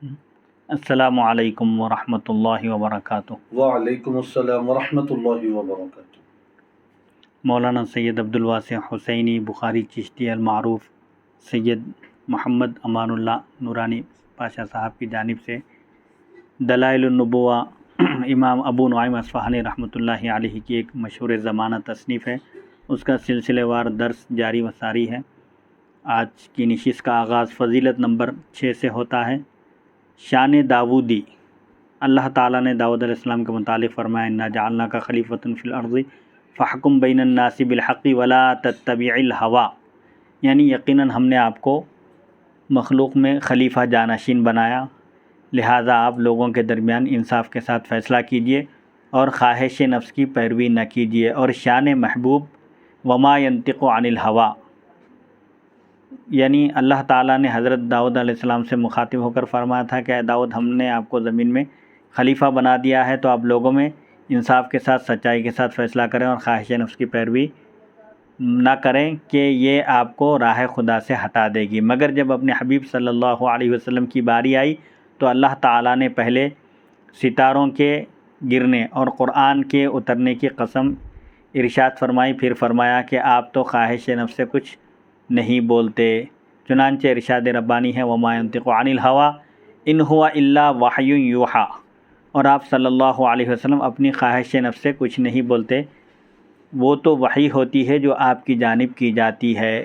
السلام علیکم ورحمۃ اللہ وبرکاتہ۔ وعلیکم السلام ورحمۃ اللہ وبرکاتہ۔ مولانا سید عبدالواسع حسینی بخاری چشتی المعروف سید محمد امان اللہ نورانی پاشا صاحب کی جانب سے دلائل النبوہ امام ابو نعیم اصفہانی رحمۃ اللہ علیہ کی ایک مشہور زمانہ تصنیف ہے، اس کا سلسلے وار درس جاری و ساری ہے۔ آج کی نشست کا آغاز فضیلت نمبر 6 سے ہوتا ہے۔ شان داودی۔ اللہ تعالیٰ نے داؤد علیہ السلام کے متعلق فرمایا انا جعلناک خلیفۃ فی الارض فاحکم بین الناس بالحق ولا تتبع الہویٰ، یعنی یقیناً ہم نے آپ کو مخلوق میں خلیفہ جانشین بنایا، لہٰذا آپ لوگوں کے درمیان انصاف کے ساتھ فیصلہ کیجیے اور خواہش نفس کی پیروی نہ کیجیے۔ اور شان محبوب وما ینطق عن الہویٰ، یعنی اللہ تعالیٰ نے حضرت داؤد علیہ السلام سے مخاطب ہو کر فرمایا تھا کہ اے داؤد، ہم نے آپ کو زمین میں خلیفہ بنا دیا ہے، تو آپ لوگوں میں انصاف کے ساتھ سچائی کے ساتھ فیصلہ کریں اور خواہش نفس کی پیروی نہ کریں کہ یہ آپ کو راہ خدا سے ہٹا دے گی۔ مگر جب اپنے حبیب صلی اللہ علیہ وسلم کی باری آئی تو اللہ تعالیٰ نے پہلے ستاروں کے گرنے اور قرآن کے اترنے کی قسم ارشاد فرمائی، پھر فرمایا کہ آپ تو خواہش نفس سے کچھ نہیں بولتے۔ چنانچہ ارشاد ربانی ہے وما ینطق عن الہویٰ ان ہوا الا وحی یوحیٰ، اور آپ صلی اللہ علیہ وسلم اپنی خواہش نفس سے کچھ نہیں بولتے، وہ تو وحی ہوتی ہے جو آپ کی جانب کی جاتی ہے۔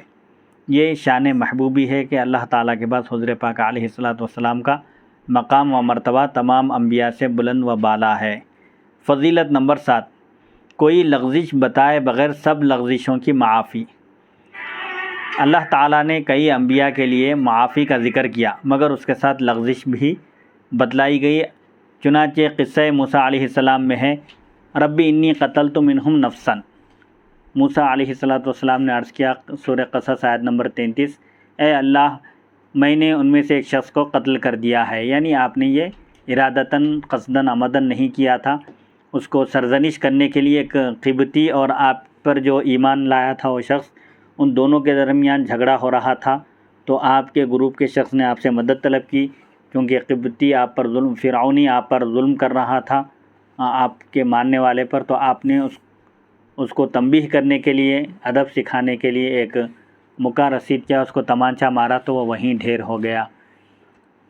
یہ شان محبوبی ہے کہ اللہ تعالیٰ کے پاس حضور پاک علیہ السلام کا مقام و مرتبہ تمام انبیاء سے بلند و بالا ہے۔ فضیلت نمبر 7، کوئی لغزش بتائے بغیر سب لغزشوں کی معافی۔ اللہ تعالیٰ نے کئی انبیاء کے لیے معافی کا ذکر کیا، مگر اس کے ساتھ لغزش بھی بتلائی گئی۔ چنانچہ قصہ موسیٰ علیہ السلام میں ہے ربی انی قتلت منہم نفسا، موسیٰ علیہ السلام نے عرض کیا، سورہ قصص آیت نمبر 33، اے اللہ، میں نے ان میں سے ایک شخص کو قتل کر دیا ہے، یعنی آپ نے یہ ارادتاً قصداً عمداً نہیں کیا تھا۔ اس کو سرزنش کرنے کے لیے ایک قبطی اور آپ پر جو ایمان لایا تھا وہ شخص، ان دونوں کے درمیان جھگڑا ہو رہا تھا، تو آپ کے گروپ کے شخص نے آپ سے مدد طلب کی، کیونکہ قبطی آپ پر ظلم، فرعونی آپ پر ظلم کر رہا تھا آپ کے ماننے والے پر، تو آپ نے اس کو تنبیہ کرنے کے لیے، ادب سکھانے کے لیے ایک مکہ رسید کیا، اس کو تمانچہ مارا تو وہ وہیں ڈھیر ہو گیا۔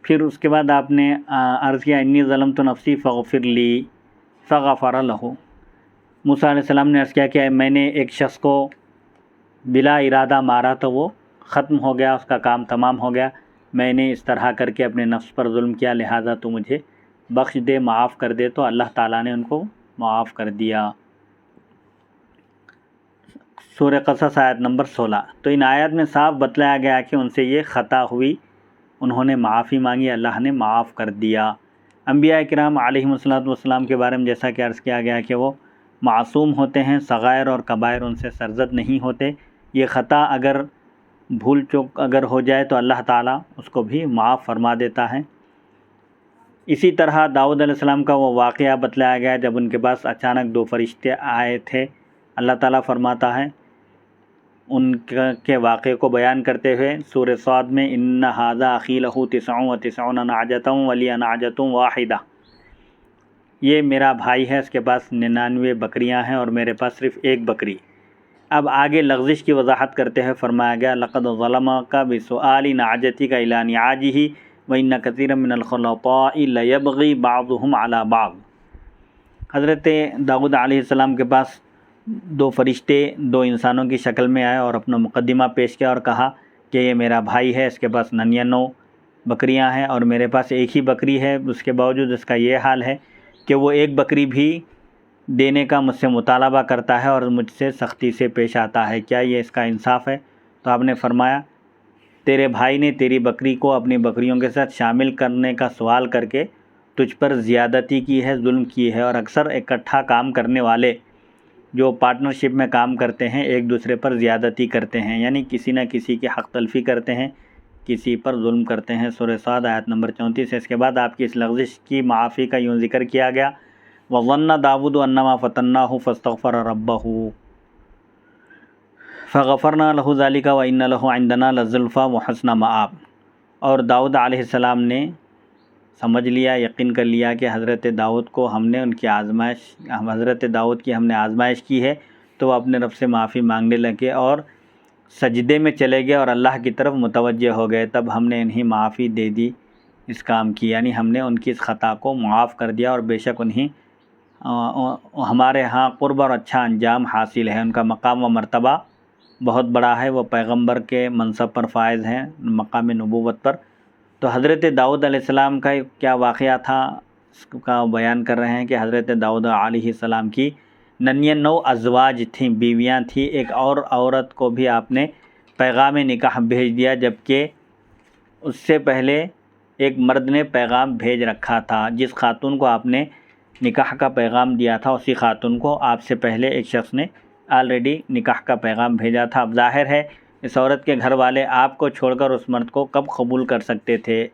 پھر اس کے بعد آپ نے عرض کیا انی ظلمت نفسی فاغفر لی فغفر لہ، موسیٰ علیہ السلام نے عرض کیا کہ میں نے ایک شخص کو بلا ارادہ مارا تو وہ ختم ہو گیا، اس کا کام تمام ہو گیا، میں نے اس طرح کر کے اپنے نفس پر ظلم کیا، لہٰذا تو مجھے بخش دے، معاف کر دے، تو اللہ تعالیٰ نے ان کو معاف کر دیا۔ سورہ قصص آیت نمبر 16۔ تو ان آیات میں صاف بتلایا گیا کہ ان سے یہ خطا ہوئی، انہوں نے معافی مانگی، اللہ نے معاف کر دیا۔ انبیاء کرام علیہم السلام کے بارے میں جیسا کہ عرض کیا گیا کہ وہ معصوم ہوتے ہیں، صغائر اور کبائر ان سے سرزد نہیں ہوتے۔ یہ خطا اگر بھول چوک اگر ہو جائے تو اللہ تعالیٰ اس کو بھی معاف فرما دیتا ہے۔ اسی طرح داؤد علیہ السلام کا وہ واقعہ بتلایا گیا جب ان کے پاس اچانک 2 فرشتے آئے تھے۔ اللہ تعالیٰ فرماتا ہے ان کے واقعے کو بیان کرتے ہوئے سورہ صاد میں ان ھذا اخی لہ 99 نعجۃ ولی نعجۃ واحدہ، یہ میرا بھائی ہے، اس کے پاس 99 بکریاں ہیں اور میرے پاس صرف ایک بکری۔ اب آگے لغزش کی وضاحت کرتے ہوئے فرمایا گیا لقد ظلمک بسؤال نعجتک الی نعاجہ وان کثیرا من الخلطاء لیبغی بعضهم علی بعض۔ حضرت داؤد علیہ السلام کے پاس 2 فرشتے 2 انسانوں کی شکل میں آئے اور اپنا مقدمہ پیش کیا اور کہا کہ یہ میرا بھائی ہے، اس کے پاس 99 بکریاں ہیں اور میرے پاس ایک ہی بکری ہے، اس کے باوجود اس کا یہ حال ہے کہ وہ ایک بکری بھی دینے کا مجھ سے مطالبہ کرتا ہے اور مجھ سے سختی سے پیش آتا ہے، کیا یہ اس کا انصاف ہے؟ تو آپ نے فرمایا تیرے بھائی نے تیری بکری کو اپنی بکریوں کے ساتھ شامل کرنے کا سوال کر کے تجھ پر زیادتی کی ہے، ظلم کی ہے، اور اکثر اکٹھا کام کرنے والے جو پارٹنرشپ میں کام کرتے ہیں ایک دوسرے پر زیادتی کرتے ہیں، یعنی کسی نہ کسی کی حق تلفی کرتے ہیں، کسی پر ظلم کرتے ہیں۔ سورہ صاد آیت نمبر 34 ہے۔ اس کے بعد آپ کی اس لغزش کی معافی کا یوں ذکر کیا گیا وَظَنَّ دَاوُدُ أَنَّمَا فَتَنَّاهُ فَاسْتَغْفَرَ رَبَّهُ فَغَفَرْنَا لَهُ ذَلِكَ وَإِنَّ لَهُ عِندَنَا لَزُلْفَىٰ وَحُسْنَ مَآبٍ، اور داؤد علیہ السلام نے سمجھ لیا، یقین کر لیا کہ حضرت داؤد کو ہم نے حضرت داؤد کی ہم نے آزمائش کی ہے، تو وہ اپنے رب سے معافی مانگنے لگے اور سجدے میں چلے گئے اور اللہ کی طرف متوجہ ہو گئے، تب ہم نے انہیں معافی دے دی اس کام کی، یعنی ہم نے ان کی اس خطا کو معاف کر دیا، اور بے شک انہیں ہمارے ہاں قرب اور اچھا انجام حاصل ہے، ان کا مقام و مرتبہ بہت بڑا ہے، وہ پیغمبر کے منصب پر فائز ہیں، مقام نبوت پر۔ تو حضرت داؤد علیہ السلام کا کیا واقعہ تھا اس کا بیان کر رہے ہیں کہ حضرت داؤد علیہ السلام کی 99 ازواج تھیں، بیویاں تھیں، ایک اور عورت کو بھی آپ نے پیغام نکاح بھیج دیا، جبکہ اس سے پہلے ایک مرد نے پیغام بھیج رکھا تھا، جس خاتون کو آپ نے نکاح کا پیغام دیا تھا اسی خاتون کو آپ سے پہلے ایک شخص نے آلریڈی نکاح کا پیغام بھیجا تھا۔ اب ظاہر ہے اس عورت کے گھر والے آپ کو چھوڑ کر اس مرد کو کب قبول کر سکتے تھے؟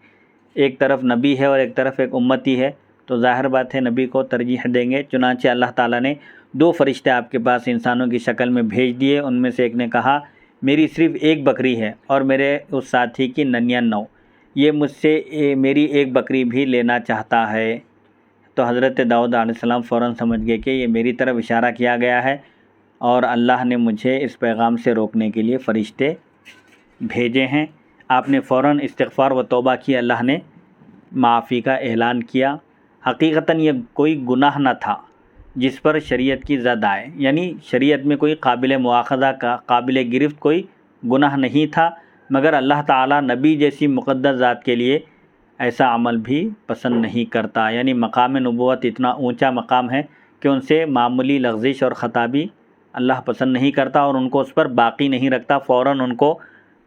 ایک طرف نبی ہے اور ایک طرف ایک امتی ہے، تو ظاہر بات ہے نبی کو ترجیح دیں گے۔ چنانچہ اللہ تعالیٰ نے 2 فرشتے آپ کے پاس انسانوں کی شکل میں بھیج دیے، ان میں سے ایک نے کہا میری صرف ایک بکری ہے اور میرے اس ساتھی کی 99، یہ مجھ سے میری ایک بکری بھی لینا چاہتا ہے۔ تو حضرت داؤد علیہ السلام فوراً سمجھ گئے کہ یہ میری طرف اشارہ کیا گیا ہے اور اللہ نے مجھے اس پیغام سے روکنے کے لیے فرشتے بھیجے ہیں۔ آپ نے فوراً استغفار و توبہ کی، اللہ نے معافی کا اعلان کیا۔ حقیقتاً یہ کوئی گناہ نہ تھا جس پر شریعت کی زد آئے، یعنی شریعت میں کوئی قابل مواخذہ کا قابل گرفت کوئی گناہ نہیں تھا، مگر اللہ تعالیٰ نبی جیسی مقدس ذات کے لیے ایسا عمل بھی پسند نہیں کرتا، یعنی مقام نبوت اتنا اونچا مقام ہے کہ ان سے معمولی لغزش اور خطا بھی اللہ پسند نہیں کرتا اور ان کو اس پر باقی نہیں رکھتا، فوراً ان کو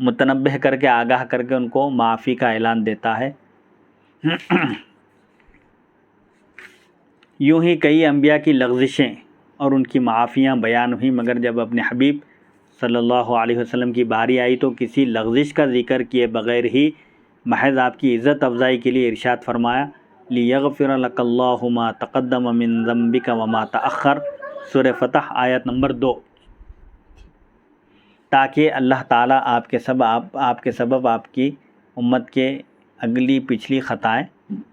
متنبہ کر کے آگاہ کر کے ان کو معافی کا اعلان دیتا ہے۔ یوں ہی کئی انبیاء کی لغزشیں اور ان کی معافیاں بیان ہوئیں، مگر جب اپنے حبیب صلی اللہ علیہ وسلم کی باری آئی تو کسی لغزش کا ذکر کیے بغیر ہی محض آپ کی عزت افزائی کے لیے ارشاد فرمایا لِيَغْفِرَ لَكَ اللَّهُ مَا تَقَدَّمَ مِن ذَنبِكَ وَمَا تَأَخَّرَ، سورہ فتح آیت نمبر 2، تاکہ اللہ تعالیٰ آپ کے سبب آپ کی امت کے اگلی پچھلی خطائیں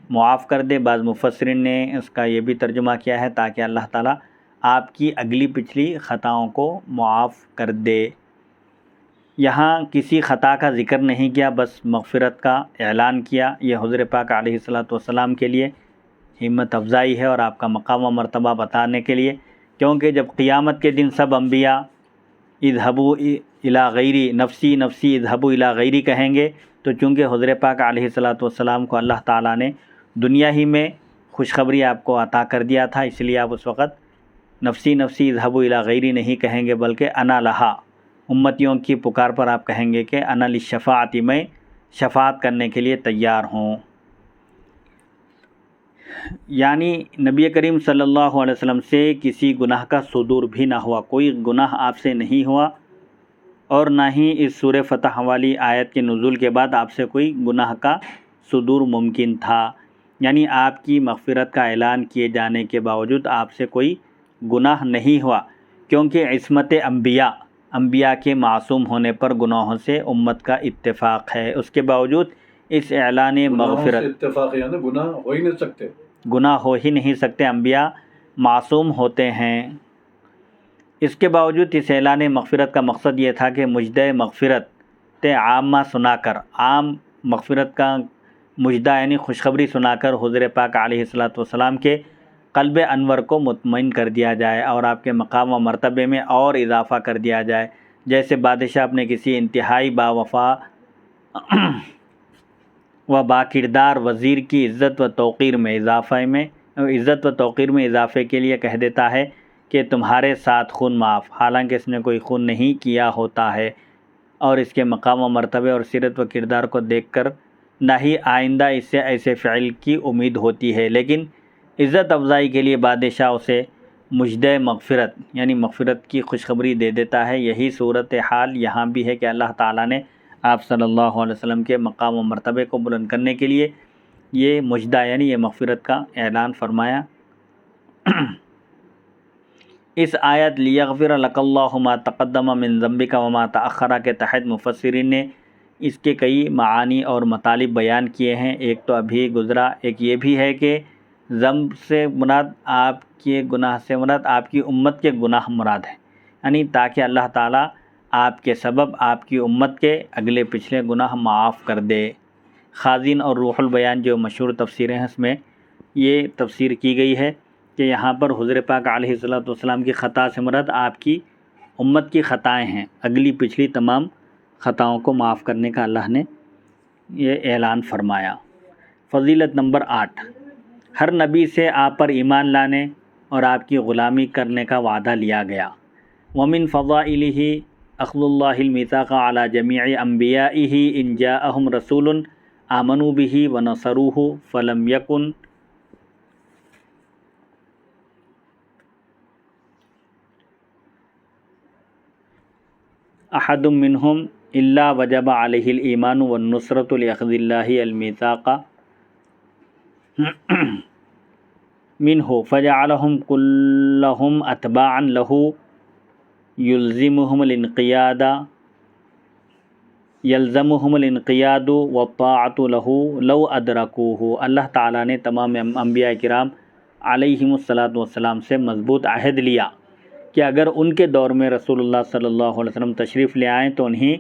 معاف کر دے۔ بعض مفسرین نے اس کا یہ بھی ترجمہ کیا ہے تاکہ اللہ تعالیٰ آپ کی اگلی پچھلی خطاؤں کو معاف کر دے۔ یہاں کسی خطا کا ذکر نہیں کیا، بس مغفرت کا اعلان کیا۔ یہ حضور پاک علیہ الصلوۃ کے لیے ہمت افزائی ہے اور آپ کا مقام و مرتبہ بتانے کے لیے، کیونکہ جب قیامت کے دن سب انبیاء اذهبوا الی غیری نفسی نفسی اذهبوا الی غیری کہیں گے، تو چونکہ حضور پاک علیہ الصلوۃ کو اللہ تعالیٰ نے دنیا ہی میں خوشخبری آپ کو عطا کر دیا تھا، اس لیے آپ اس وقت نفسی نفسی اذهبوا الی غیری نہیں کہیں گے، بلکہ انا لہا، امتیوں کی پکار پر آپ کہیں گے کہ انا للشفاعۃ، میں شفاعت کرنے کے لیے تیار ہوں۔ یعنی نبی کریم صلی اللہ علیہ وسلم سے کسی گناہ کا صدور بھی نہ ہوا، کوئی گناہ آپ سے نہیں ہوا، اور نہ ہی اس سورہ فتح والی آیت کے نزول کے بعد آپ سے کوئی گناہ کا صدور ممکن تھا، یعنی آپ کی مغفرت کا اعلان کیے جانے کے باوجود آپ سے کوئی گناہ نہیں ہوا، کیونکہ عصمت انبیاء کے معصوم ہونے پر گناہوں سے امت کا اتفاق ہے۔ اس کے باوجود اس اعلان مغفرت، اتفاق یعنی گناہ ہو ہی نہیں سکتے، گناہ ہو ہی نہیں سکتے، انبیاء معصوم ہوتے ہیں۔ اس کے باوجود اس اعلان مغفرت کا مقصد یہ تھا کہ مجدہ مغفرت عامہ سنا کر، عام مغفرت کا مجدہ یعنی خوشخبری سنا کر حضور پاک علیہ السلام کے قلب انور کو مطمئن کر دیا جائے اور آپ کے مقام و مرتبے میں اور اضافہ کر دیا جائے، جیسے بادشاہ اپنے کسی انتہائی باوفا و با کردار وزیر کی عزت و توقیر میں اضافے کے لیے کہہ دیتا ہے کہ تمہارے ساتھ خون معاف، حالانکہ اس نے کوئی خون نہیں کیا ہوتا ہے، اور اس کے مقام و مرتبے اور سیرت و کردار کو دیکھ کر نہ ہی آئندہ اس سے ایسے فعل کی امید ہوتی ہے، لیکن عزت افزائی کے لیے بادشاہ اسے مجدہ مغفرت یعنی مغفرت کی خوشخبری دے دیتا ہے۔ یہی صورتحال یہاں بھی ہے کہ اللہ تعالیٰ نے آپ صلی اللہ علیہ وسلم کے مقام و مرتبے کو بلند کرنے کے لیے یہ مجدہ یعنی یہ مغفرت کا اعلان فرمایا۔ اس آیت لِيَغْفِرَ لَكَ اللَّهُ مَا تَقَدَّمَ مِن ذَنبِكَ وَمَا تَأَخَّرَ کے تحت مفسرین نے اس کے کئی معانی اور مطالب بیان کیے ہیں۔ ایک تو ابھی گزرا، ایک یہ بھی ہے کہ ذنب سے مراد آپ کے گناہ سے مراد آپ کی امت کے گناہ مراد ہیں، یعنی تاکہ اللہ تعالیٰ آپ کے سبب آپ کی امت کے اگلے پچھلے گناہ معاف کر دے۔ خازن اور روح البیان جو مشہور تفسیریں ہیں، اس میں یہ تفسیر کی گئی ہے کہ یہاں پر حضور پاک علیہ الصلوۃ والسلام کی خطا سے مراد آپ کی امت کی خطائیں ہیں، اگلی پچھلی تمام خطاؤں کو معاف کرنے کا اللہ نے یہ اعلان فرمایا۔ فضیلت نمبر 8، ہر نبی سے آپ پر ایمان لانے اور آپ کی غلامی کرنے کا وعدہ لیا گیا۔ ومن فضائلہ اخذ اللہ المیثاق علی جمیع انبیائہ ان جاءہم رسول آمنوا بہ ونصروہ فلم یکن احد منہم الا وجب علیہ الایمان والنصرۃ لاخذ اللہ المیثاق منہ فجعلہم کلہم اتباعا لہ یلزمہم الانقیاد والطاعۃ لہ لو ادرکوہ۔ اللہ تعالیٰ نے تمام انبیاء کرام علیہم الصلاۃ والسلام سے مضبوط عہد لیا کہ اگر ان کے دور میں رسول اللہ صلی اللہ علیہ وسلم تشریف لے آئیں تو انہیں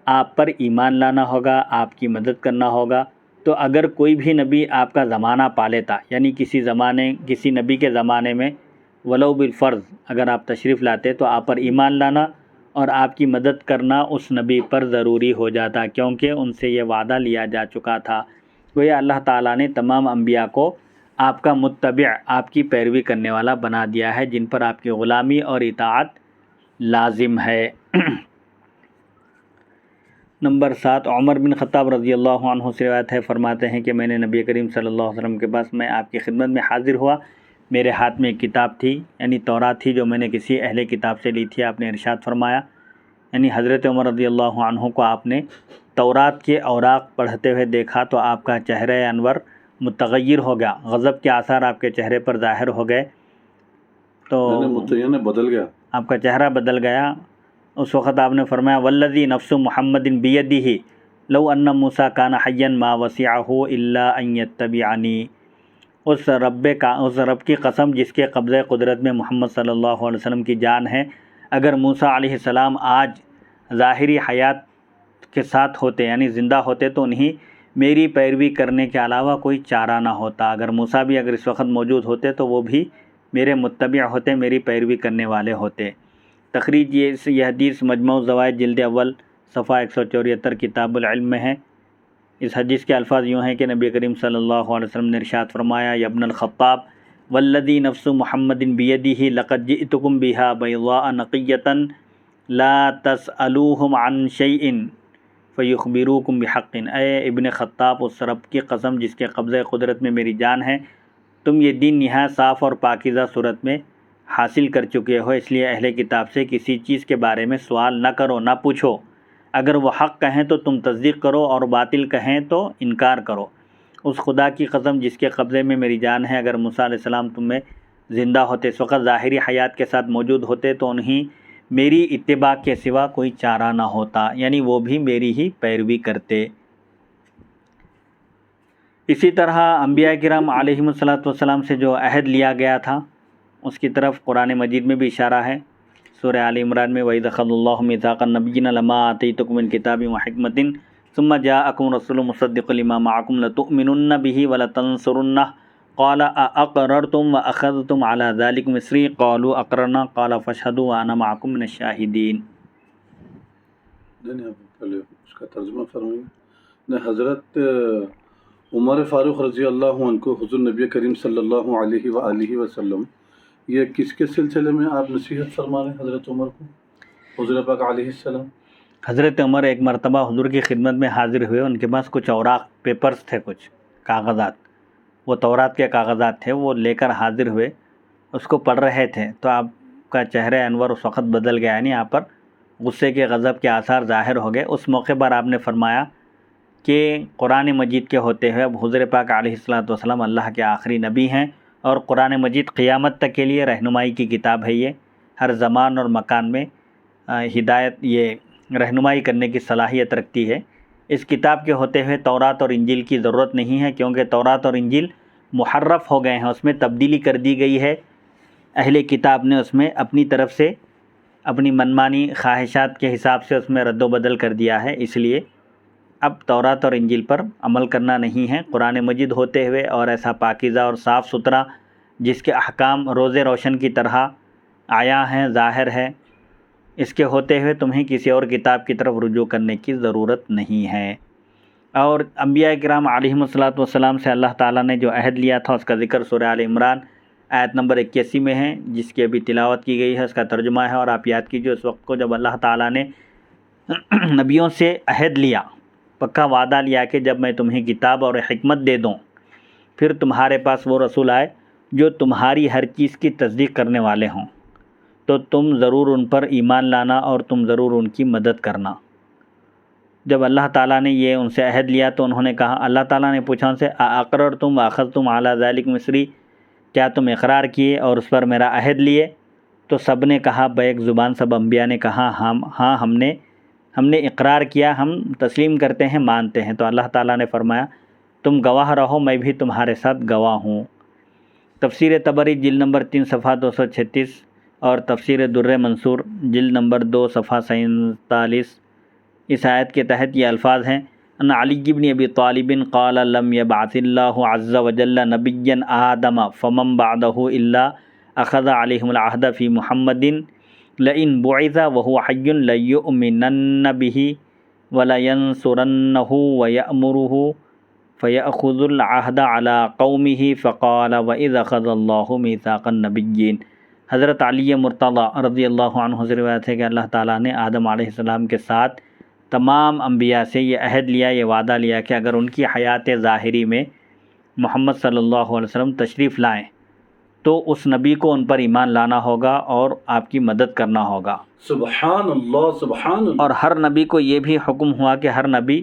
آپ پر ایمان لانا ہوگا، آپ کی مدد کرنا ہوگا۔ تو اگر کوئی بھی نبی آپ کا زمانہ پا لیتا، یعنی کسی نبی کے زمانے میں ولو بالفرض اگر آپ تشریف لاتے تو آپ پر ایمان لانا اور آپ کی مدد کرنا اس نبی پر ضروری ہو جاتا، کیونکہ ان سے یہ وعدہ لیا جا چکا تھا۔ گویا اللہ تعالیٰ نے تمام انبیاء کو آپ کا متبع، آپ کی پیروی کرنے والا بنا دیا ہے، جن پر آپ کی غلامی اور اطاعت لازم ہے۔ نمبر 7، عمر بن خطاب رضی اللہ عنہ سے روایت ہے، فرماتے ہیں کہ میں نے نبی کریم صلی اللہ علیہ وسلم کے پاس میں آپ کی خدمت میں حاضر ہوا، میرے ہاتھ میں ایک کتاب تھی، یعنی تورات تھی، جو میں نے کسی اہل کتاب سے لی تھی۔ آپ نے ارشاد فرمایا، یعنی حضرت عمر رضی اللہ عنہ کو آپ نے تورات کے اوراق پڑھتے ہوئے دیکھا تو آپ کا چہرہ انور متغیر ہو گیا، غضب کے آثار آپ کے چہرے پر ظاہر ہو گئے، تو بدل گیا، آپ کا چہرہ بدل گیا۔ اس وقت آپ نے فرمایا، والذی نفس محمد بیدہ لو ان موسیٰ کان حیا ما وسعہ الا ان یتبعنی۔ اس رب کی قسم جس کے قبضہ قدرت میں محمد صلی اللہ علیہ وسلم کی جان ہے، اگر موسیٰ علیہ السلام آج ظاہری حیات کے ساتھ ہوتے، یعنی زندہ ہوتے، تو انہیں میری پیروی کرنے کے علاوہ کوئی چارہ نہ ہوتا۔ اگر موسیٰ بھی اگر اس وقت موجود ہوتے تو وہ بھی میرے متبع ہوتے، میری پیروی کرنے والے ہوتے۔ تخریج یہ حدیث مجموع الزوائد جلد اول صفحہ 174 کتاب العلم میں ہے۔ اس حدیث کے الفاظ یوں ہیں کہ نبی کریم صلی اللہ علیہ وسلم نے ارشاد فرمایا، یا ابن الخطاب والذی نفس محمد بیدہ لقد جئتکم بہا بیضاء نقیۃ لا تسألوہم عن شیء فیخبروکم بحق۔ اے ابن خطاب، اس رب کی قسم جس کے قبضہ قدرت میں میری جان ہے، تم یہ دین نہایت صاف اور پاکیزہ صورت میں حاصل کر چکے ہو، اس لیے اہل کتاب سے کسی چیز کے بارے میں سوال نہ کرو، نہ پوچھو۔ اگر وہ حق کہیں تو تم تصدیق کرو اور باطل کہیں تو انکار کرو۔ اس خدا کی قسم جس کے قبضے میں میری جان ہے، اگر موسیٰ علیہ السلام تم میں زندہ ہوتے، اس وقت ظاہری حیات کے ساتھ موجود ہوتے، تو انہیں میری اتباع کے سوا کوئی چارہ نہ ہوتا، یعنی وہ بھی میری ہی پیروی کرتے۔ اسی طرح انبیاء کرام علیہم الصلاۃ والسلام سے جو عہد لیا گیا تھا، اس کی طرف قرآن مجید میں بھی اشارہ ہے۔ سورہ آل عمران میں وَإِذْ أَخَذَ اللَّهُ مِيثَاقَ النَّبِيِّينَ لَمَا آتَيْتُكُم مِّن كِتَابٍ وَحِكْمَةٍ ثُمَّ جَاءَكُمْ رَسُولٌ مُصَدِّقٌ لِّمَا مَعَكُمْ لَتُؤْمِنُنَّ بِهِ وَلَتَنصُرُنَّهُ قَالَ أَأَقْرَرْتُمْ وَأَخَذْتُمْ عَلَىٰ ذَلِكُمْ إِصْرِي قَالُوا أَقْرَرْنَا قَالَ فَاشْهَدُوا وَأَنَا مَعَكُم مِّنَ الشَّاهِدِينَ۔ پہلے اس کا ترجمہ فرمائیں۔ حضرت عمر فاروق رضی اللہ عنہ کو حضور نبی کریم صلی اللہ علیہ وآلہ وسلم یہ کس کے سلسلے میں آپ نصیحت فرما رہے ہیں حضرت عمر کو، حضور پاک علیہ السلام؟ حضرت عمر ایک مرتبہ حضور کی خدمت میں حاضر ہوئے، ان کے پاس کچھ اوراق پیپرز تھے، کچھ کاغذات، وہ تورات کے کاغذات تھے، وہ لے کر حاضر ہوئے، اس کو پڑھ رہے تھے تو آپ کا چہرہ انور اس وقت بدل گیا، یعنی آپ پر غصے کے غضب کے آثار ظاہر ہو گئے۔ اس موقع پر آپ نے فرمایا کہ قرآن مجید کے ہوتے ہوئے اب حضور پاک علیہ الصلوۃ والسلام اللہ کے آخری نبی ہیں، اور قرآن مجید قیامت تک کے لیے رہنمائی کی کتاب ہے، یہ ہر زمان اور مکان میں ہدایت، یہ رہنمائی کرنے کی صلاحیت رکھتی ہے۔ اس کتاب کے ہوتے ہوئے تورات اور انجیل کی ضرورت نہیں ہے، کیونکہ تورات اور انجیل محرف ہو گئے ہیں، اس میں تبدیلی کر دی گئی ہے، اہل کتاب نے اس میں اپنی طرف سے اپنی منمانی خواہشات کے حساب سے اس میں رد و بدل کر دیا ہے، اس لیے اب تورات اور انجیل پر عمل کرنا نہیں ہے۔ قرآن مجید ہوتے ہوئے اور ایسا پاکیزہ اور صاف ستھرا جس کے احکام روز روشن کی طرح آیا ہیں، ظاہر ہے، اس کے ہوتے ہوئے تمہیں کسی اور کتاب کی طرف رجوع کرنے کی ضرورت نہیں ہے۔ اور انبیاء کرام علیہم الصلاۃ والسلام سے اللہ تعالیٰ نے جو عہد لیا تھا اس کا ذکر سورہ آل عمران آیت نمبر 81 میں ہے، جس کی ابھی تلاوت کی گئی ہے، اس کا ترجمہ ہے، اور آپ یاد کیجئے اس وقت کو جب اللہ تعالیٰ نے نبیوں سے عہد لیا، پکا وعدہ لیا کہ جب میں تمہیں کتاب اور حکمت دے دوں، پھر تمہارے پاس وہ رسول آئے جو تمہاری ہر چیز کی تصدیق کرنے والے ہوں، تو تم ضرور ان پر ایمان لانا اور تم ضرور ان کی مدد کرنا۔ جب اللہ تعالیٰ نے یہ ان سے عہد لیا تو انہوں نے کہا، اللہ تعالیٰ نے پوچھا ان سے، اقررتم واخذتم علی ذلک مصری، کیا تم اقرار کیے اور اس پر میرا عہد لیے؟ تو سب نے کہا بیک زبان، سب انبیاء نے کہا ہاں ہم نے اقرار کیا، ہم تسلیم کرتے ہیں، مانتے ہیں۔ تو اللہ تعالیٰ نے فرمایا تم گواہ رہو، میں بھی تمہارے ساتھ گواہ ہوں۔ تفسیر طبری جلد نمبر 3 صفحہ 236 اور تفسیر در منصور جلد نمبر 2 صفحہ 47 اس آیت کے تحت یہ الفاظ ہیں، ان علی بن ابی طالب قال لم يبعث اللہ عز وجل نبیا آدم فمن بعدہ الا اخذ علیہم العہد فی محمد لئن بعث وهو حی لیؤمنن به ولینصرنہ ویأمرہ فیأخذ العہد علی قومہ فقال وإذ اخذ اللہ میثاق النبیین۔ حضرت علی مرتضیٰ رضی اللہ عنہ سے روایت ہے کہ اللہ تعالیٰ نے آدم علیہ السلام کے ساتھ تمام انبیاء سے یہ عہد لیا، یہ وعدہ لیا کہ اگر ان کی حیات ظاہری میں محمد صلی اللہ علیہ وسلم تشریف لائیں تو اس نبی کو ان پر ایمان لانا ہوگا اور آپ کی مدد کرنا ہوگا۔ سبحان اللہ، سبحان اللہ۔ اور ہر نبی کو یہ بھی حکم ہوا کہ ہر نبی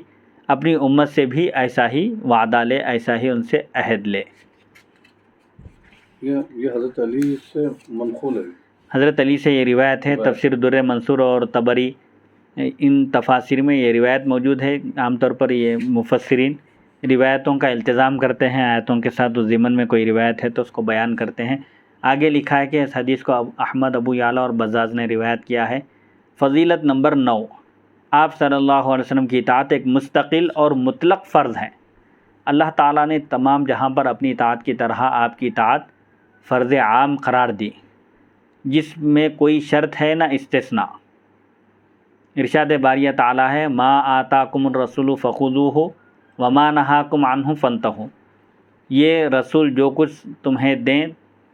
اپنی امت سے بھی ایسا ہی وعدہ لے، ایسا ہی ان سے عہد لے۔ یہ حضرت علی سے منقول ہے۔ حضرت علی سے یہ روایت ہے، تفسیر در منصور اور طبری ان تفاسیر میں یہ روایت موجود ہے۔ عام طور پر یہ مفسرین روایتوں کا التزام کرتے ہیں، آیتوں کے ساتھ اس ضمن میں کوئی روایت ہے تو اس کو بیان کرتے ہیں۔ آگے لکھا ہے کہ اس حدیث کو احمد، ابو یعلا اور بزاز نے روایت کیا ہے۔ فضیلت نمبر 9، آپ صلی اللہ علیہ وسلم کی اطاعت ایک مستقل اور مطلق فرض ہے۔ اللہ تعالیٰ نے تمام جہاں پر اپنی اطاعت کی طرح آپ کی اطاعت فرض عام قرار دی، جس میں کوئی شرط ہے نہ استثناء۔ ارشاد باریہ تعالیٰ ہے، ما آتاکم الرسول فخذوہ وما نہاکم عنہ فانتہوا۔ یہ رسول جو کچھ تمہیں دیں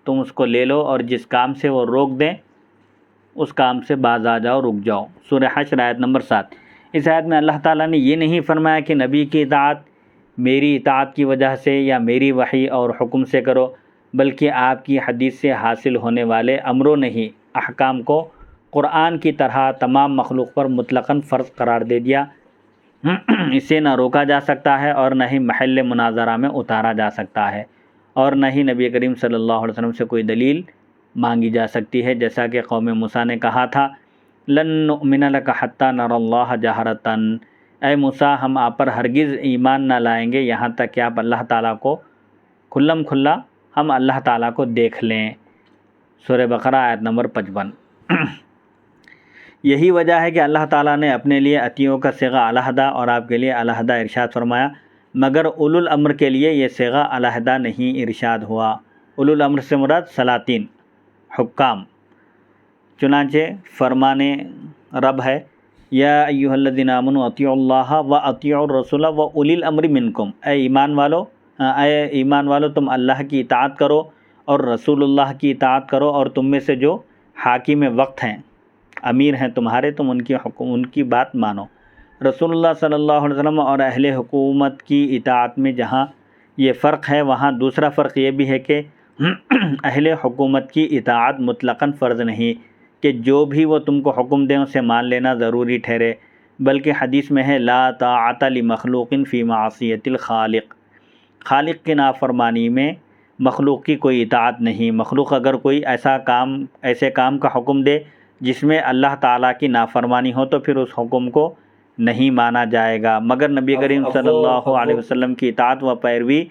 تم اس کو لے لو، اور جس کام سے وہ روک دیں اس کام سے باز آ جاؤ، رک جاؤ۔ سورہ حشر آیت نمبر 7۔ اس آیت میں اللہ تعالیٰ نے یہ نہیں فرمایا کہ نبی کی اطاعت میری اطاعت کی وجہ سے یا میری وحی اور حکم سے کرو، بلکہ آپ کی حدیث سے حاصل ہونے والے امر و نہی احکام کو قرآن کی طرح تمام مخلوق پر مطلقاً فرض قرار دے دیا۔ اسے نہ روکا جا سکتا ہے اور نہ ہی محل مناظرہ میں اتارا جا سکتا ہے، اور نہ ہی نبی کریم صلی اللہ علیہ وسلم سے کوئی دلیل مانگی جا سکتی ہے، جیسا کہ قوم موسیٰ نے کہا تھا، لن نؤمن لک حتی نری اللہ جہرۃ، اے موسیٰ ہم آپ پر ہرگز ایمان نہ لائیں گے یہاں تک کہ آپ اللہ تعالیٰ کو کھلم کھلا ہم اللہ تعالیٰ کو دیکھ لیں۔ سورہ بقرہ آیت نمبر 55۔ یہی وجہ ہے کہ اللہ تعالیٰ نے اپنے لیے عطیوں کا صیغہ علیحدہ اور آپ کے لیے علیحدہ ارشاد فرمایا، مگر اولو الامر کے لیے یہ صیغہ علیحدہ نہیں ارشاد ہوا۔ اولو الامر سے مراد سلاطین، حکام۔ چنانچہ فرمان رب ہے، یا ایھا الذین آمنوا اطیعوا اللہ واطیعوا الرسول واولی الامر منکم، اے ایمان والو تم اللہ کی اطاعت کرو اور رسول اللہ کی اطاعت کرو، اور تم میں سے جو حاکم وقت ہیں، امیر ہیں تمہارے، تم ان کی بات مانو۔ رسول اللہ صلی اللہ علیہ وسلم اور اہل حکومت کی اطاعت میں جہاں یہ فرق ہے، وہاں دوسرا فرق یہ بھی ہے کہ اہل حکومت کی اطاعت مطلقاً فرض نہیں کہ جو بھی وہ تم کو حکم دیں اسے مان لینا ضروری ٹھہرے، بلکہ حدیث میں ہے، لا طاعۃ لمخلوق فی معصیۃ الخالق، خالق کی نافرمانی میں مخلوق کی کوئی اطاعت نہیں۔ مخلوق اگر کوئی ایسے کام کا حکم دے جس میں اللہ تعالیٰ کی نافرمانی ہو تو پھر اس حکم کو نہیں مانا جائے گا، مگر نبی کریم صلی اللہ علیہ وسلم کی اطاعت و پیروی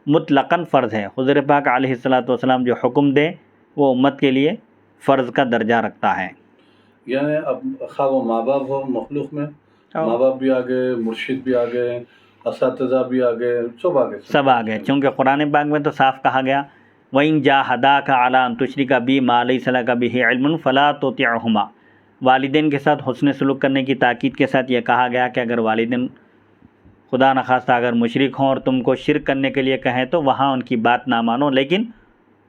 مطلقاً فرض ہے۔ حضور پاک علیہ السلام جو حکم دیں وہ امت کے لیے فرض کا درجہ رکھتا ہے۔ یعنی اب خواہ وہ ماں باپ ہو مخلوق میں، ماں باپ بھی آ گئے، مرشد بھی آ گئے، اساتذہ بھی آ گئے، سب آ گئے، چونکہ قرآن پاک میں تو صاف کہا گیا وَإِن جَاهَدَاكَ عَلَىٰ أَن تُشْرِكَ بِي مَا لَيْسَ لَكَ بِهِ عِلْمٌ فَلَا تُطِعْهُمَا۔ والدین کے ساتھ حسن سلوک کرنے کی تاکید کے ساتھ یہ کہا گیا کہ اگر والدین خدا نخواستہ اگر مشرک ہوں اور تم کو شرک کرنے کے لیے کہیں تو وہاں ان کی بات نہ مانو، لیکن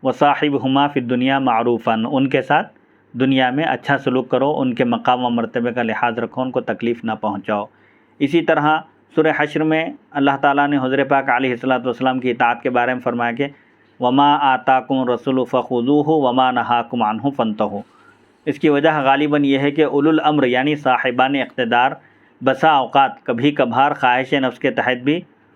وَصَاحِبْهُمَا فِي الدُّنْيَا مَعْرُوفًا، ان کے ساتھ دنیا میں اچھا سلوک کرو، ان کے مقام و مرتبے کا لحاظ رکھو، ان کو تکلیف نہ پہنچاؤ۔ اسی طرح سورہ حشر میں اللہ تعالیٰ نے حضور پاک علیہ السلام کی اطاعت کے بارے میں فرمایا کہ وَمَا آتَاكُمُ الرَّسُولُ فَخُذُوهُ وَمَا نَهَاكُمْ عَنْهُ فَانْتَهُوا۔ اس کی وجہ غالباً یہ ہے کہ اولو الامر یعنی صاحبان اقتدار بسا اوقات کبھی کبھار خواہش نفس کے تحت بھی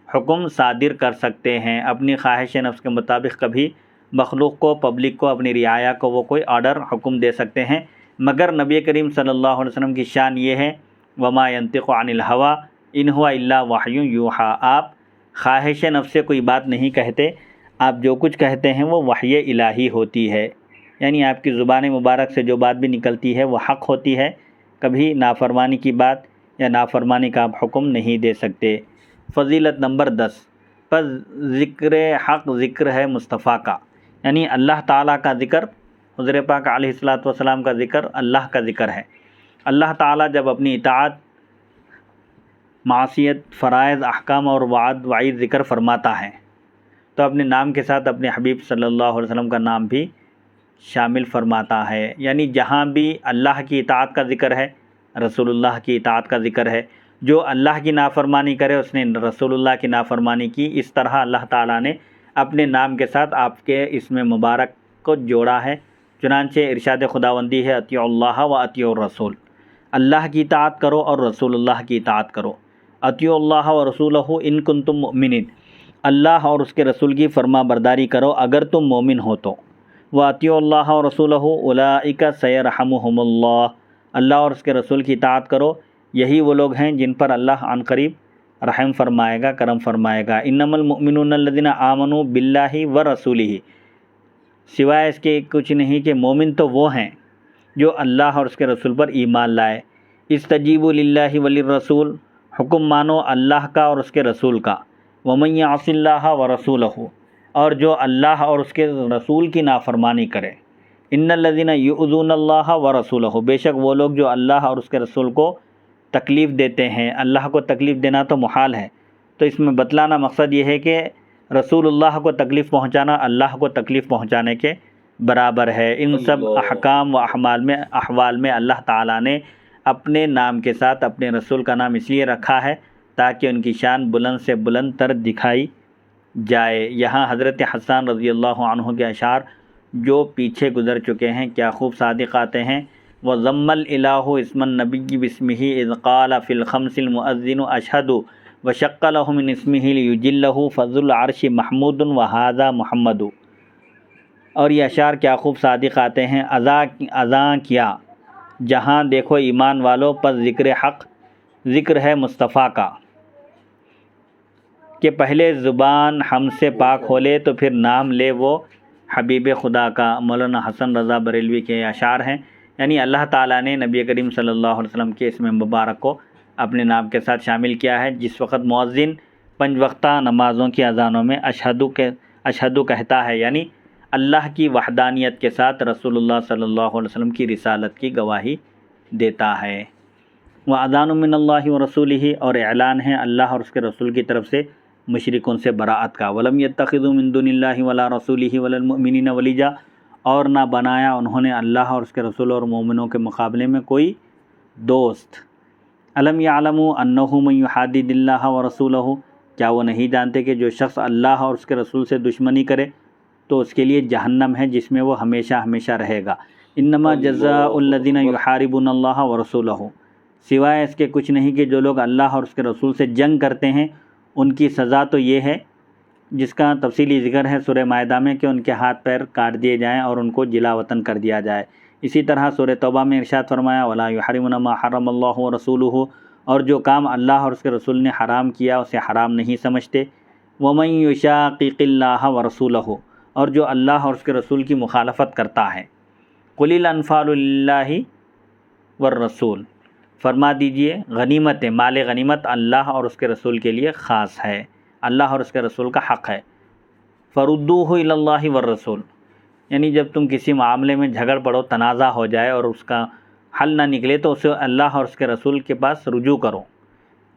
حکم صادر کر سکتے ہیں، اپنی خواہش نفس کے مطابق کبھی مخلوق کو، پبلک کو، اپنی رعایا کو وہ کوئی آرڈر حکم دے سکتے ہیں، مگر نبی کریم صلی اللہ علیہ وسلم کی شان یہ ہے وما ينطق عن الهوى ان هو الا وحی یوحی، آپ خواہش نفس سے کوئی بات نہیں کہتے، آپ جو کچھ کہتے ہیں وہ وحی الہی ہوتی ہے، یعنی آپ کی زبان مبارک سے جو بات بھی نکلتی ہے وہ حق ہوتی ہے، کبھی نافرمانی کی بات یا نافرمانی کا آپ حکم نہیں دے سکتے۔ فضیلت نمبر 10، پس ذکر حق ذکر ہے مصطفیٰ کا، یعنی اللہ تعالیٰ کا ذکر، حضور پاک علیہ السلام کا ذکر اللہ کا ذکر ہے۔ اللہ تعالیٰ جب اپنی اطاعت، معصیت، فرائض، احکام اور وعد وعید ذکر فرماتا ہے تو اپنے نام کے ساتھ اپنے حبیب صلی اللہ علیہ وسلم کا نام بھی شامل فرماتا ہے، یعنی جہاں بھی اللہ کی اطاعت کا ذکر ہے رسول اللہ کی اطاعت کا ذکر ہے، جو اللہ کی نافرمانی کرے اس نے رسول اللہ کی نافرمانی کی، اس طرح اللہ تعالیٰ نے اپنے نام کے ساتھ آپ کے اسم مبارک کو جوڑا ہے، چنانچہ ارشاد خداوندی ہے اطیعوا اللہ و اطیعوا الرسول، اللہ کی اطاعت کرو اور رسول اللہ کی اطاعت کرو۔ اطیعوا اللہ و رسولہ ان کنتم مؤمنین، اللہ اور اس کے رسول کی فرما برداری کرو اگر تم مومن ہو تو۔ وَأَطِيعُوا اللَّهَ وَرَسُولَهُ أُولَٰئِكَ سَيَرْحَمُهُمُ اللَّهُ، اللہ اور اس کے رسول کی اطاعت کرو، یہی وہ لوگ ہیں جن پر اللہ عن قریب رحم فرمائے گا، کرم فرمائے گا۔ انما المؤمنون الذین آمنوا باللہ ورسولہ، سوائے اس کے کچھ نہیں کہ مومن تو وہ ہیں جو اللہ اور اس کے رسول پر ایمان لائے۔ استجیبوا للہ وللرسول، حکم مانو اللہ کا اور اس کے رسول کا۔ ومن یعص اللہ ورسولہ، اور جو اللہ اور اس کے رسول کی نافرمانی کرے۔ ان الذین یؤذون اللہ ورسولہ، بے شک وہ لوگ جو اللہ اور اس کے رسول کو تکلیف دیتے ہیں، اللہ کو تکلیف دینا تو محال ہے، تو اس میں بتلانا مقصد یہ ہے کہ رسول اللہ کو تکلیف پہنچانا اللہ کو تکلیف پہنچانے کے برابر ہے۔ ان سب احکام و احوال میں اللہ تعالیٰ نے اپنے نام کے ساتھ اپنے رسول کا نام اس لیے رکھا ہے تاکہ ان کی شان بلند سے بلند تر دکھائی جائے۔ یہاں حضرت حسان رضی اللہ عنہ کے اشعار جو پیچھے گزر چکے ہیں کیا خوب صادق آتے ہیں۔ وَضَمَّ الْإِلَٰهُ اسْمَ النَّبِيِّ بِاسْمِهِ اِذْ قَالَ فِي الْخَمْسِ الْمُؤَذِّنُ أَشْهَدُ وَشَقَّ لَهُ مِنْ اسْمِهِ لِيُجِلَّهُ فَذُو الْعَرْشِ مَحْمُودٌ وَهَٰذَا مُحَمَّدُ۔ اور یہ اشعار کیا خوب صادق آتے ہیں۔ اذاں کیا جہاں دیکھو ایمان والو، پس ذکر حق ذکر ہے مصطفیٰ کا، کہ پہلے زبان ہم سے پاک ہو لے تو پھر نام لے وہ حبیب خدا کا۔ مولانا حسن رضا بریلوی کے اشعار ہیں، یعنی اللہ تعالیٰ نے نبی کریم صلی اللہ علیہ وسلم کے اسم مبارک کو اپنے نام کے ساتھ شامل کیا ہے۔ جس وقت مؤذن 5 وقتہ نمازوں کی اذانوں میں اشہدو کہتا ہے، یعنی اللہ کی وحدانیت کے ساتھ رسول اللہ صلی اللہ علیہ وسلم کی رسالت کی گواہی دیتا ہے۔ وَأَذَانٌ مِّنَ اللَّهِ وَرَسُولِهِ، اور اعلان ہے اللہ اور اس کے رسول کی طرف سے مشرکوں سے براءت کا۔ وَلَمْ يَتَّخِذُوا مِن دُونِ اللَّهِ وَلَا رَسُولِهِ وَلَا الْمُؤْمِنِينَ وَلِيًّا، اور نہ بنایا انہوں نے اللہ اور اس کے رسول اور مومنوں کے مقابلے میں کوئی دوست۔ أَلَمْ يَعْلَمُوا أَنَّهُ مَن يُحَادِدِ اللَّهَ وَرَسُولَهُ، کیا وہ نہیں جانتے کہ جو شخص اللہ اور اس کے رسول سے دشمنی کرے تو اس کے لیے جہنم ہے جس میں وہ ہمیشہ ہمیشہ رہے گا۔ انما جزاء الذین یحاربون اللہ ورسولہ، سوائے اس کے کچھ نہیں کہ جو لوگ اللہ اور اس کے رسول سے جنگ کرتے ہیں ان کی سزا تو یہ ہے، جس کا تفصیلی ذکر ہے سورہ مائدہ میں، کہ ان کے ہاتھ پیر کاٹ دیے جائیں اور ان کو جلا وطن کر دیا جائے۔ اسی طرح سورہ توبہ میں ارشاد فرمایا وَلَا يُحَرِّمُونَ مَا حَرَّمَ اللَّهُ وَرَسُولُهُ، اور جو کام اللہ اور اس کے رسول نے حرام کیا اسے حرام نہیں سمجھتے۔ وَمَن يُشَاقِقِ اللَّهَ وَرَسُولَهُ، اور جو اللہ اور اس کے رسول کی مخالفت کرتا ہے۔ قُلِ الْأَنْفَالُ لِلَّهِ وَالرَّسُولِ، فرما دیجئے غنیمت، مال غنیمت اللہ اور اس کے رسول کے لیے خاص ہے، اللہ اور اس کے رسول کا حق ہے۔ فَرُدُّوهُ إِلَى اللَّهِ وَالرَّسُولِ، یعنی جب تم کسی معاملے میں جھگڑ پڑو، تنازع ہو جائے اور اس کا حل نہ نکلے تو اسے اللہ اور اس کے رسول کے پاس رجوع کرو۔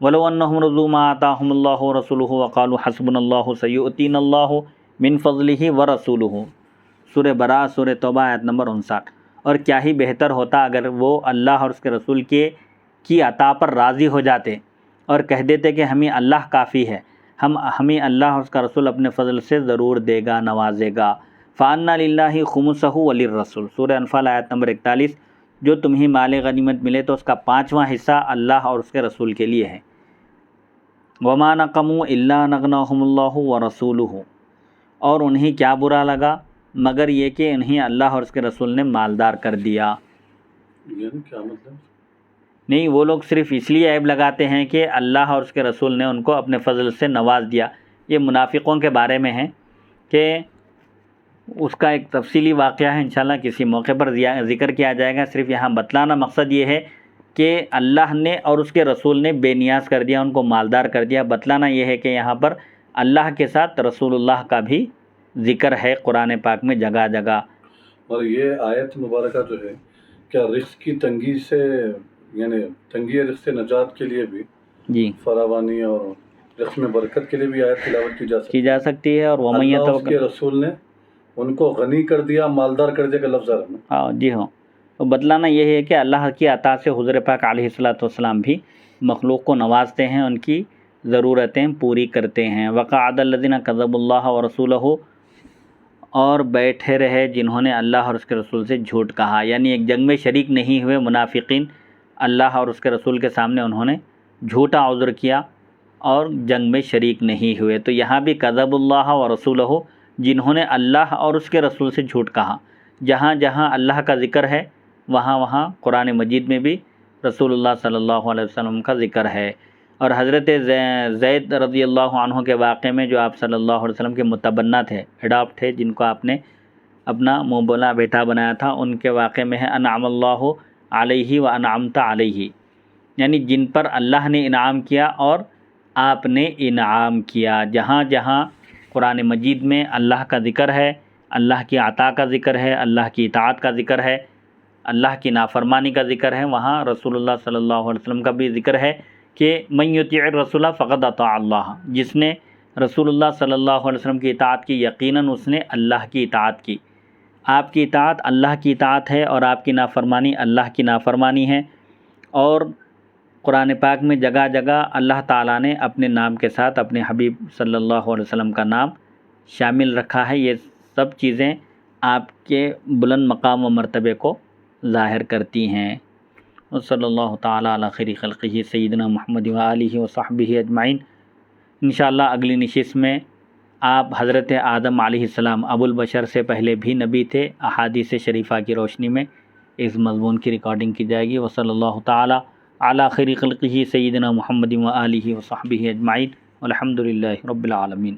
وَلَوْ أَنَّهُمْ رَضُوا مَا آتَاهُمُ اللَّهُ وَرَسُولُهُ وَقَالُوا حَسْبُنَا اللَّهُ سَيُؤْتِينَا اللَّهُ مِنْ فَضْلِهِ وَرَسُولُهُ، سورہ براءہ سورہ توبہ آیت نمبر 59۔ اور کیا ہی بہتر ہوتا اگر وہ اللہ اور اس کے رسول کی عطا پر راضی ہو جاتے اور کہہ دیتے کہ ہمیں اللہ کافی ہے، ہمیں اللہ اور اس کا رسول اپنے فضل سے ضرور دے گا، نوازے گا۔ فَأَنَّ لِلَّهِ خُمُسَهُ وَلِلرَّسُولِ، سورہ انفال آیت نمبر 41۔ جو تمہیں مال غنیمت ملے تو اس کا 5واں حصہ اللہ اور اس کے رسول کے لیے ہے۔ وَمَا نَقَمُوا إِلَّا أَنْ أَغْنَاهُمُ اللَّهُ وَرَسُولُهُ، اور انہیں کیا برا لگا مگر یہ کہ انہیں اللہ اور اس کے رسول نے مالدار کر دیا۔ یعنی کیا مطلب؟ نہیں، وہ لوگ صرف اس لیے عیب لگاتے ہیں کہ اللہ اور اس کے رسول نے ان کو اپنے فضل سے نواز دیا۔ یہ منافقوں کے بارے میں ہے کہ اس کا ایک تفصیلی واقعہ ہے، انشاءاللہ کسی موقع پر ذکر کیا جائے گا۔ صرف یہاں بتلانا مقصد یہ ہے کہ اللہ نے اور اس کے رسول نے بے نیاز کر دیا، ان کو مالدار کر دیا۔ بتلانا یہ ہے کہ یہاں پر اللہ کے ساتھ رسول اللہ کا بھی ذکر ہے قرآن پاک میں جگہ جگہ۔ اور یہ آیت مبارکہ جو ہے کیا رزق کی تنگی سے، یعنی تنگی رزق سے نجات کے لیے بھی، جی، فراوانی اور رزق میں برکت کے لیے بھی آیت تلاوت کی جا سکتی ہے۔ اور وَمَن اللہ اس يَتَوَکَّلْ، کے رسول نے ان کو غنی کر دیا، مالدار کر دیا کا لفظ آ رہا ہے۔ ہاں جی ہاں، تو بتلانا یہ ہے کہ اللہ کی عطا سے حضور پاک علیہ الصلوۃ والسلام بھی مخلوق کو نوازتے ہیں، ان کی ضرورتیں پوری کرتے ہیں۔ وَقَعَدَ الَّذِينَ كَذَّبُوا اللَّهَ وَرَسُولَهُ، اور بیٹھے رہے جنہوں نے اللہ اور اس کے رسول سے جھوٹ کہا، یعنی ایک جنگ میں شریک نہیں ہوئے منافقین، اللہ اور اس کے رسول کے سامنے انہوں نے جھوٹا عذر کیا اور جنگ میں شریک نہیں ہوئے۔ تو یہاں بھی كَذَّبُوا اللَّهَ وَرَسُولَهُ، جنہوں نے اللہ اور اس کے رسول سے جھوٹ کہا۔ جہاں جہاں اللہ کا ذکر ہے وہاں وہاں قرآن مجید میں بھی رسول اللہ صلی اللہ علیہ وسلم کا ذکر ہے۔ اور حضرت زید رضی اللہ عنہ کے واقعے میں جو آپ صلی اللہ علیہ وسلم کے متبنہ تھے، اڈاپٹ تھے، جن کو آپ نے اپنا منہ بولا بیٹا بنایا تھا، ان کے واقعے میں ہے انعم اللہ علیہ و انعمت علیہ، یعنی جن پر اللہ نے انعام کیا اور آپ نے انعام کیا۔ جہاں جہاں قرآن مجید میں اللہ کا ذکر ہے، اللہ کی عطا کا ذکر ہے، اللہ کی اطاعت کا ذکر ہے، اللہ کی نافرمانی کا ذکر ہے، وہاں رسول اللہ صلی اللہ علیہ وسلم کا بھی ذکر ہے کہ من یطیع الرسول فقد اطاع اللہ، جس نے رسول اللہ صلی اللہ علیہ وسلم کی اطاعت کی یقیناً اس نے اللہ کی اطاعت کی۔ آپ کی اطاعت اللہ کی اطاعت ہے اور آپ کی نافرمانی اللہ کی نافرمانی ہے۔ اور قرآن پاک میں جگہ جگہ اللہ تعالیٰ نے اپنے نام کے ساتھ اپنے حبیب صلی اللہ علیہ وسلم کا نام شامل رکھا ہے۔ یہ سب چیزیں آپ کے بلند مقام و مرتبے کو ظاہر کرتی ہیں۔ صلی اللہ تعالیٰ علی خیر خلقہ سیدنا محمد و آلہ و صحبہ اجمعین۔ انشاءاللہ اگلی نشست میں آپ حضرت آدم علیہ السلام ابو البشر سے پہلے بھی نبی تھے، احادیث شریفہ کی روشنی میں اس مضمون کی ریکارڈنگ کی جائے گی۔ وصلی اللہ تعالیٰ علی خیر خلقہ سیدنا محمد و آلہ و صحبہ اجمعین، والحمد للہ رب العالمین۔